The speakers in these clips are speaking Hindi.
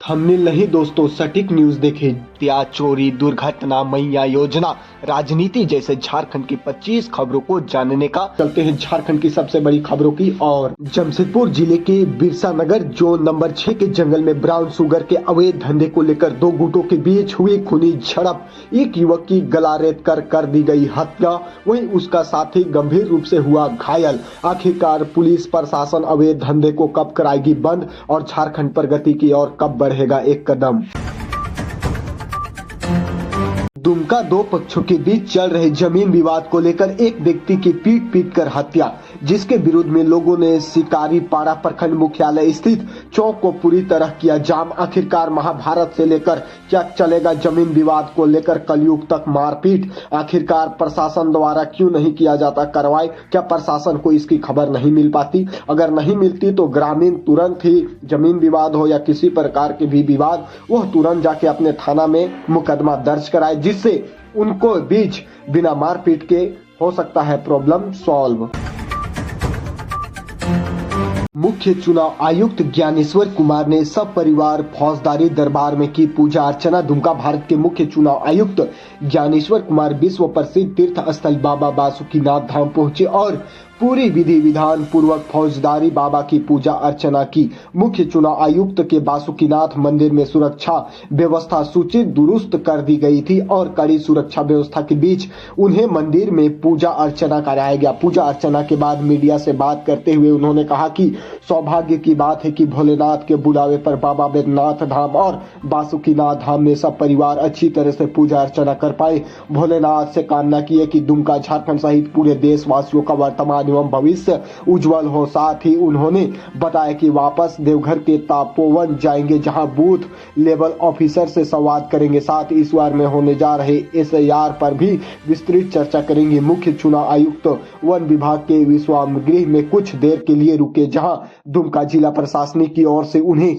थंबनेल नहीं दोस्तों, सटीक न्यूज देखें। हत्या, चोरी, दुर्घटना, मैया योजना, राजनीति जैसे झारखंड की 25 खबरों को जानने का चलते हैं झारखंड की सबसे बड़ी खबरों की। और जमशेदपुर जिले के बिरसा नगर जोन नंबर 6 के जंगल में ब्राउन शुगर के अवैध धंधे को लेकर दो गुटों के बीच हुई खूनी झड़प। एक युवक की गला रेत कर दी गई हत्या, वहीं उसका साथी गंभीर रूप से हुआ घायल। आखिरकार पुलिस प्रशासन अवैध धंधे को कब कराएगी बंद और झारखंड प्रगति की ओर कब बढ़ेगा एक कदम। दुमका दो पक्षों के बीच चल रहे जमीन विवाद को लेकर एक व्यक्ति की पीट कर हत्या, जिसके विरोध में लोगों ने शिकारी पाड़ा प्रखंड मुख्यालय स्थित चौक को पूरी तरह किया जाम। आखिरकार महाभारत से लेकर क्या चलेगा जमीन विवाद को लेकर कलयुग तक मारपीट। आखिरकार प्रशासन द्वारा क्यों नहीं किया जाता कार्रवाई? क्या प्रशासन को इसकी खबर नहीं मिल पाती? अगर नहीं मिलती तो ग्रामीण तुरंत ही जमीन विवाद हो या किसी प्रकार के भी विवाद, वह तुरंत जाके अपने थाना में मुकदमा दर्ज कराए, जिससे उनको बीच बिना मारपीट के हो सकता है प्रॉब्लम सॉल्व। मुख्य चुनाव आयुक्त ज्ञानेश्वर कुमार ने सब परिवार फौजदारी दरबार में की पूजा अर्चना। दुमका भारत के मुख्य चुनाव आयुक्त ज्ञानेश्वर कुमार विश्व प्रसिद्ध तीर्थ स्थल बाबा बासुकीनाथ धाम पहुंचे और पूरी विधि विधान पूर्वक फौजदारी बाबा की पूजा अर्चना की। मुख्य चुनाव आयुक्त के बासुकीनाथ मंदिर में सुरक्षा व्यवस्था सुचित दुरुस्त कर दी गई थी और कड़ी सुरक्षा व्यवस्था के बीच उन्हें मंदिर में पूजा अर्चना कराया गया। पूजा अर्चना के बाद मीडिया से बात करते हुए उन्होंने कहा कि सौभाग्य की बात है कि भोलेनाथ के बुलावे पर बाबा बैद्यनाथ धाम और बासुकीनाथ धाम में सब परिवार अच्छी तरह से पूजा अर्चना कर पाए। भोलेनाथ से कामना की है कि दुमका झारखंड सहित पूरे देशवासियों का वर्तमान एवं भविष्य उज्जवल हो। साथ ही उन्होंने बताया कि वापस देवघर के तपोवन जाएंगे, जहां बूथ लेवल ऑफिसर से संवाद करेंगे। साथ ही इस बार में होने जा रहे SIR पर भी विस्तृत चर्चा करेंगे। मुख्य चुनाव आयुक्त वन विभाग के विश्राम गृह में कुछ देर के लिए रुके, जहां दुमका जिला प्रशासन की ओर से उन्हें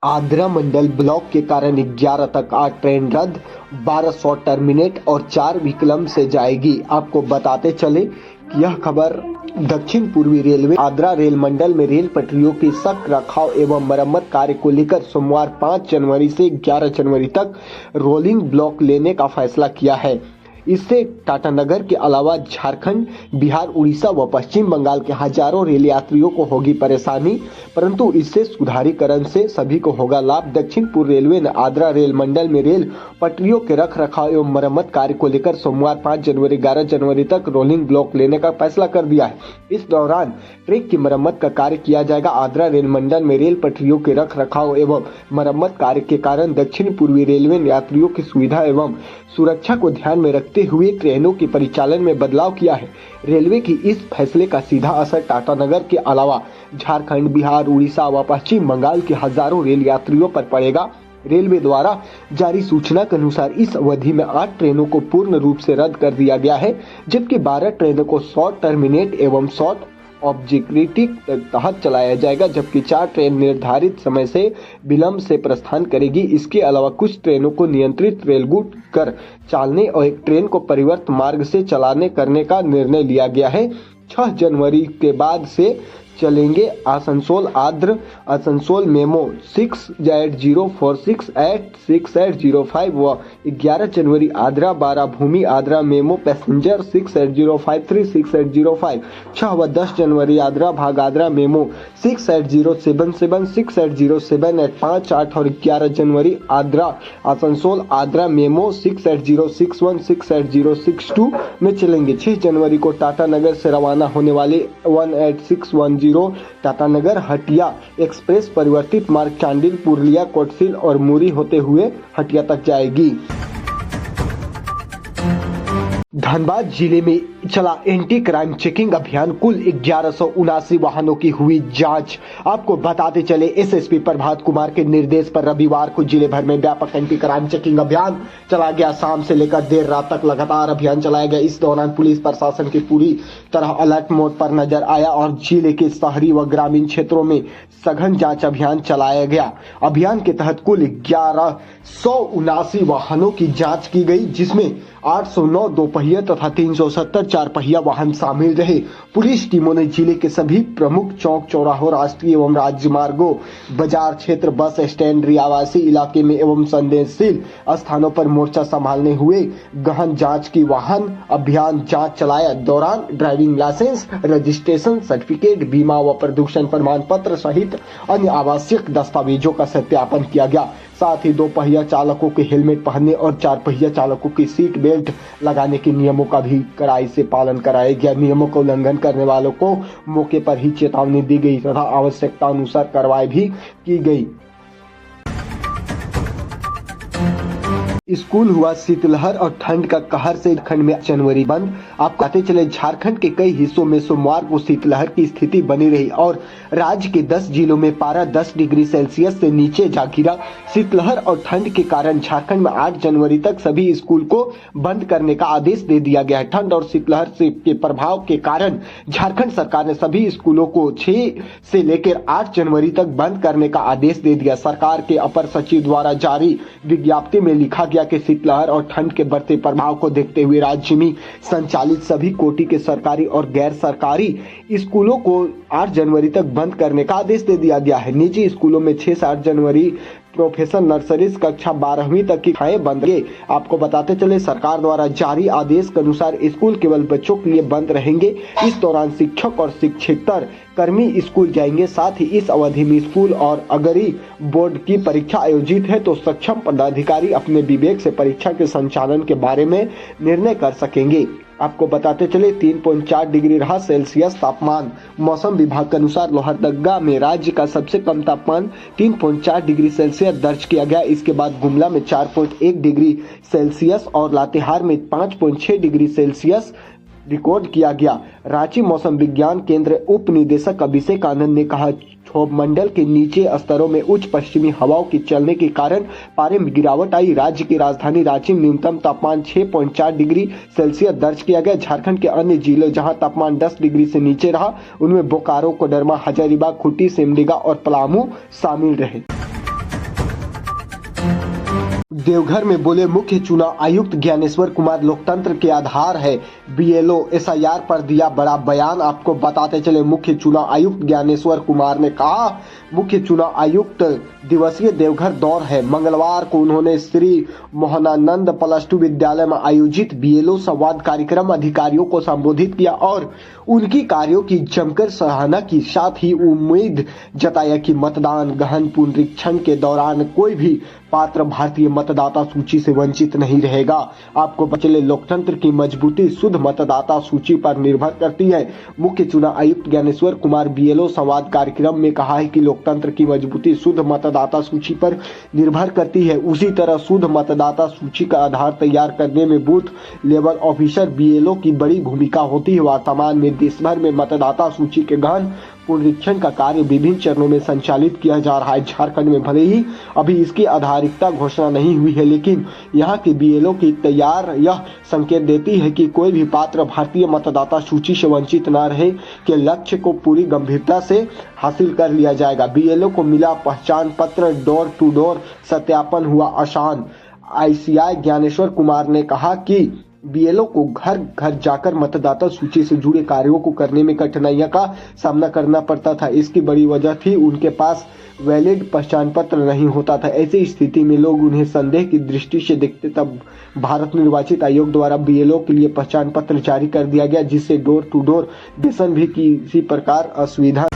आद्रा मंडल ब्लॉक के कारण 11 तक 8 ट्रेन रद्द, 12 शॉर्ट टर्मिनेट और 4 विकल्प से जाएगी। आपको बताते चले कि यह खबर दक्षिण पूर्वी रेलवे आद्रा रेल मंडल में रेल पटरियों की रख रखाव एवं मरम्मत कार्य को लेकर सोमवार 5 जनवरी से 11 जनवरी तक रोलिंग ब्लॉक लेने का फैसला किया है। इससे टाटानगर के अलावा झारखंड, बिहार, उड़ीसा व पश्चिम बंगाल के हजारों रेल यात्रियों को होगी परेशानी, परंतु इससे सुधारीकरण से सभी को होगा लाभ। दक्षिण पूर्व रेलवे ने आद्रा रेल मंडल में रेल पटरियों के रख रखाव एवं मरम्मत कार्य को लेकर सोमवार 5 जनवरी 11 जनवरी तक रोलिंग ब्लॉक लेने का फैसला कर दिया है। इस दौरान ट्रैक की मरम्मत का कार्य किया जाएगा। आद्रा रेल मंडल में रेल पटरियों के रख रखाव एवं मरम्मत कार्य के कारण दक्षिण पूर्वी रेलवे ने यात्रियों की सुविधा एवं सुरक्षा को ध्यान में रखते हुए ट्रेनों के परिचालन में बदलाव किया है। रेलवे की इस फैसले का सीधा असर टाटानगर के अलावा झारखंड, बिहार, उड़ीसा व पश्चिम बंगाल के हजारों रेल यात्रियों पर पड़ेगा। रेलवे द्वारा जारी सूचना के अनुसार इस अवधि में 8 ट्रेनों को पूर्ण रूप से रद्द कर दिया गया है, जबकि 12 ट्रेनों को शॉर्ट टर्मिनेट एवं शॉर्ट ऑब्जेक्टिव के तहत चलाया जाएगा, जबकि 4 ट्रेन निर्धारित समय से विलंब से प्रस्थान करेगी। इसके अलावा कुछ ट्रेनों को नियंत्रित रेल रूट कर चलाने और एक ट्रेन को परिवर्तित मार्ग से चलाने करने का निर्णय लिया गया है। 6 जनवरी के बाद से चलेंगे आसनसोल आद्र, आसनसोल मेमो 68046 8 6805 व 11 जनवरी आद्रा बारा भूमि आद्रा मेमो पैसेंजर 68053 6805। 6 व 10 जनवरी आद्रा भाग आद्रा मेमो 68077 68078 5 8 और 11 जनवरी आद्रा आसनसोल आद्रा मेमो 68061 68062 में चलेंगे। 6 जनवरी को टाटानगर से रवाना होने वाले 18610 टाटानगर हटिया एक्सप्रेस परिवर्तित मार्ग चांडिल, पुरलिया, कोटसिल और मुरी होते हुए हटिया तक जाएगी। धनबाद जिले में चला एंटी क्राइम चेकिंग अभियान, कुल 1179 वाहनों की हुई जांच। आपको बताते चले SSP प्रभात कुमार के निर्देश पर रविवार को जिले भर में व्यापक एंटी क्राइम चेकिंग अभियान चला गया। शाम से लेकर देर रात तक लगातार अभियान चलाया गया। इस दौरान पुलिस प्रशासन की पूरी तरह अलर्ट मोड पर नजर आया और जिले के शहरी व ग्रामीण क्षेत्रों में सघन जांच अभियान चलाया गया। अभियान के तहत कुल 1179 वाहनों की जांच की गई, जिसमें 809 दोपहिया तथा 370 चार पहिया वाहन शामिल रहे। पुलिस टीमों ने जिले के सभी प्रमुख चौक चौराहों, राष्ट्रीय एवं राज्य मार्गों, बाजार क्षेत्र, बस स्टैंड, रिहायशी इलाके में एवं संवेदनशील स्थानों पर मोर्चा संभालने हुए गहन जांच की वाहन अभियान जांच चलाया। दौरान ड्राइविंग लाइसेंस, रजिस्ट्रेशन सर्टिफिकेट, बीमा व प्रदूषण प्रमाण पत्र सहित अन्य आवश्यक दस्तावेजों का सत्यापन किया गया। साथ ही 2 पहिया चालकों के हेलमेट पहनने और 4 पहिया चालकों की सीट बेल्ट लगाने के नियमों का भी कड़ाई से पालन कराया गया। नियमों का उल्लंघन करने वालों को मौके पर ही चेतावनी दी गई तथा आवश्यकता अनुसार कार्रवाई भी की गई। स्कूल हुआ शीतलहर और ठंड का कहर से झारखंड में जनवरी बंद। आपको पता चले झारखंड के कई हिस्सों में सोमवार को शीतलहर की स्थिति बनी रही और राज्य के 10 जिलों में पारा 10 डिग्री सेल्सियस से नीचे जा गिरा। शीतलहर और ठंड के कारण झारखंड में 8 जनवरी तक सभी स्कूल को बंद करने का आदेश दे दिया गया है। ठंड और शीतलहर के प्रभाव के कारण झारखंड सरकार ने सभी स्कूलों को 6 से लेकर 8 जनवरी तक बंद करने का आदेश दे दिया। सरकार के अपर सचिव द्वारा जारी विज्ञप्ति में लिखा गया कि शीतलहर और ठंड के बढ़ते प्रभाव को देखते हुए राज्य में संचालित सभी कोटि के सरकारी और गैर सरकारी स्कूलों को 8 जनवरी तक बंद करने का आदेश दे दिया गया है। निजी स्कूलों में 6 से 8 जनवरी प्रोफेशनल नर्सरीज कक्षा 12वीं तक की कक्षाएं बंद रहेंगे। आपको बताते चले सरकार द्वारा जारी आदेश के अनुसार स्कूल केवल बच्चों के लिए बंद रहेंगे। इस दौरान शिक्षक और शिक्षकेतर कर्मी स्कूल जाएंगे। साथ ही इस अवधि में स्कूल और अगरी बोर्ड की परीक्षा आयोजित है तो सक्षम पदाधिकारी अपने विवेक से परीक्षा के संचालन के बारे में निर्णय कर सकेंगे। आपको बताते चले 3.4 डिग्री रहा सेल्सियस तापमान। मौसम विभाग के अनुसार लोहरदगा में राज्य का सबसे कम तापमान 3.4 डिग्री सेल्सियस दर्ज किया गया। इसके बाद गुमला में 4.1 डिग्री सेल्सियस और लातेहार में 5.6 डिग्री सेल्सियस रिकॉर्ड किया गया। रांची मौसम विज्ञान केंद्र उप निदेशक अभिषेक आनंद ने कहा, क्षोभ मंडल के नीचे स्तरों में उच्च पश्चिमी हवाओं के चलने के कारण पारे में गिरावट आई। राज्य की राजधानी रांची में न्यूनतम तापमान 6.4 डिग्री सेल्सियस दर्ज किया गया। झारखंड के अन्य जिलों जहां तापमान 10 डिग्री से नीचे रहा उनमें बोकारो, कोडरमा, हजारीबाग, खूंटी, सिमडेगा और पलामू शामिल रहे। देवघर में बोले मुख्य चुनाव आयुक्त ज्ञानेश्वर कुमार, लोकतंत्र के आधार है। बीएलओ एसआईआर पर दिया बड़ा बयान। आपको बताते चले मुख्य चुनाव आयुक्त ज्ञानेश्वर कुमार ने कहा, मुख्य चुनाव आयुक्त दिवसीय देवघर दौर है। मंगलवार को उन्होंने श्री मोहनानंद +2 विद्यालय में आयोजित बीएलओ संवाद कार्यक्रम अधिकारियों को संबोधित किया और उनकी कार्यों की जमकर सराहना की। साथ ही उम्मीद जताया कि मतदान गहन पुनरीक्षण के दौरान कोई भी पात्र भारतीय मतदाता सूची से वंचित नहीं रहेगा। आपको बचले लोकतंत्र की मजबूती शुद्ध मतदाता सूची पर निर्भर करती है। मुख्य चुनाव आयुक्त ज्ञानेश्वर कुमार बीएलओ संवाद कार्यक्रम में कहा है कि लोकतंत्र की मजबूती शुद्ध मतदाता सूची पर निर्भर करती है। उसी तरह शुद्ध मतदाता सूची का आधार तैयार करने में बूथ लेवल ऑफिसर बीएलओ की बड़ी भूमिका होती है। वर्तमान में देश भर में मतदाता सूची के गहन पुनरीक्षण का कार्य विभिन्न चरणों में संचालित किया जा रहा है। झारखंड में भले ही अभी इसकी आधारिकता घोषणा नहीं हुई है, लेकिन यहाँ के बीएलओ की तैयार यह संकेत देती है कि कोई भी पात्र भारतीय मतदाता सूची से वंचित न रहे के लक्ष्य को पूरी गंभीरता से हासिल कर लिया जाएगा। बीएलओ को मिला पहचान पत्र, डोर टू डोर सत्यापन हुआ आसान। आईसीआई ज्ञानेश्वर कुमार ने कहा कि बीएलओ को घर घर जाकर मतदाता सूची से जुड़े कार्यों को करने में कठिनाइयों का सामना करना पड़ता था। इसकी बड़ी वजह थी उनके पास वैलिड पहचान पत्र नहीं होता था। ऐसी स्थिति में लोग उन्हें संदेह की दृष्टि से देखते। तब भारत निर्वाचित आयोग द्वारा बीएलओ के लिए पहचान पत्र जारी कर दिया गया, जिससे डोर टू डोर देशन भी किसी प्रकार असुविधा।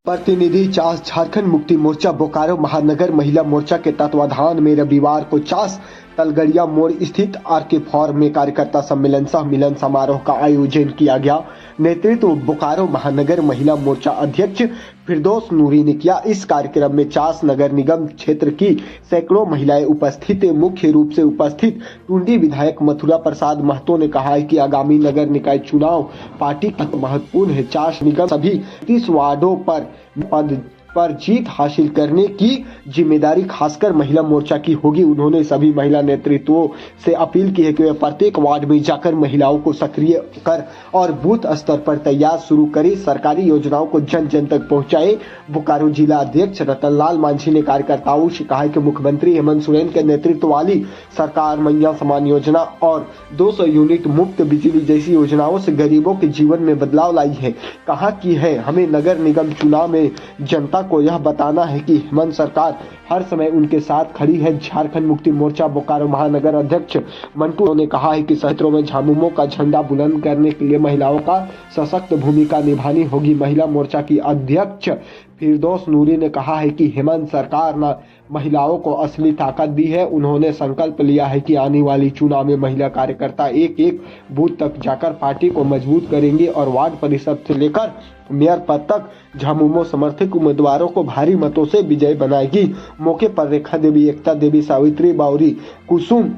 प्रतिनिधि चास झारखंड मुक्ति मोर्चा बोकारो महानगर महिला मोर्चा के तत्वाधान में रविवार को चास तलगड़िया मोड़ स्थित आरके फॉर्म में कार्यकर्ता सम्मेलन सह मिलन समारोह का आयोजन किया गया। नेतृत्व बोकारो महानगर महिला मोर्चा अध्यक्ष फिरदौस नूरी ने किया। इस कार्यक्रम में चास नगर निगम क्षेत्र की सैकड़ों महिलाएं उपस्थित। मुख्य रूप से उपस्थित टुंडी विधायक मथुरा प्रसाद महतो ने कहा है कि आगामी नगर निकाय चुनाव पार्टी का महत्वपूर्ण है। चास निगम सभी 30 वार्डों पर पद पर जीत हासिल करने की जिम्मेदारी खासकर महिला मोर्चा की होगी। उन्होंने सभी महिला नेतृत्वों से अपील की है कि वे प्रत्येक वार्ड में जाकर महिलाओं को सक्रिय कर और बूथ स्तर पर तैयार शुरू करें, सरकारी योजनाओं को जन जन तक पहुंचाए। बोकारो जिला अध्यक्ष रतनलाल मांझी ने कार्यकर्ताओं से कहा कि मुख्यमंत्री हेमंत सोरेन के नेतृत्व वाली सरकार मैया समान योजना और 200 यूनिट मुफ्त बिजली जैसी योजनाओं से गरीबों के जीवन में बदलाव लाई है। कहा कि है हमें नगर निगम चुनाव में जनता को यह बताना है कि हेमंत सरकार हर समय उनके साथ खड़ी है। झारखंड मुक्ति मोर्चा बोकारो महानगर अध्यक्ष मंटू ने कहा है कि क्षेत्रों में झामुमो का झंडा बुलंद करने के लिए महिलाओं का सशक्त भूमिका निभानी होगी। महिला मोर्चा की अध्यक्ष फिरदौस नूरी ने कहा है कि हेमंत सरकार ने महिलाओं को असली ताकत दी है। उन्होंने संकल्प लिया है कि आने वाली चुनाव में महिला कार्यकर्ता एक एक बूथ तक जाकर पार्टी को मजबूत करेंगे और वार्ड परिषद से लेकर मेयर पद तक झामुमो समर्थित उम्मीदवारों को भारी मतों से विजय बनाएगी। मौके पर रेखा देवी, एकता देवी, सावित्री बावरी, कुसुम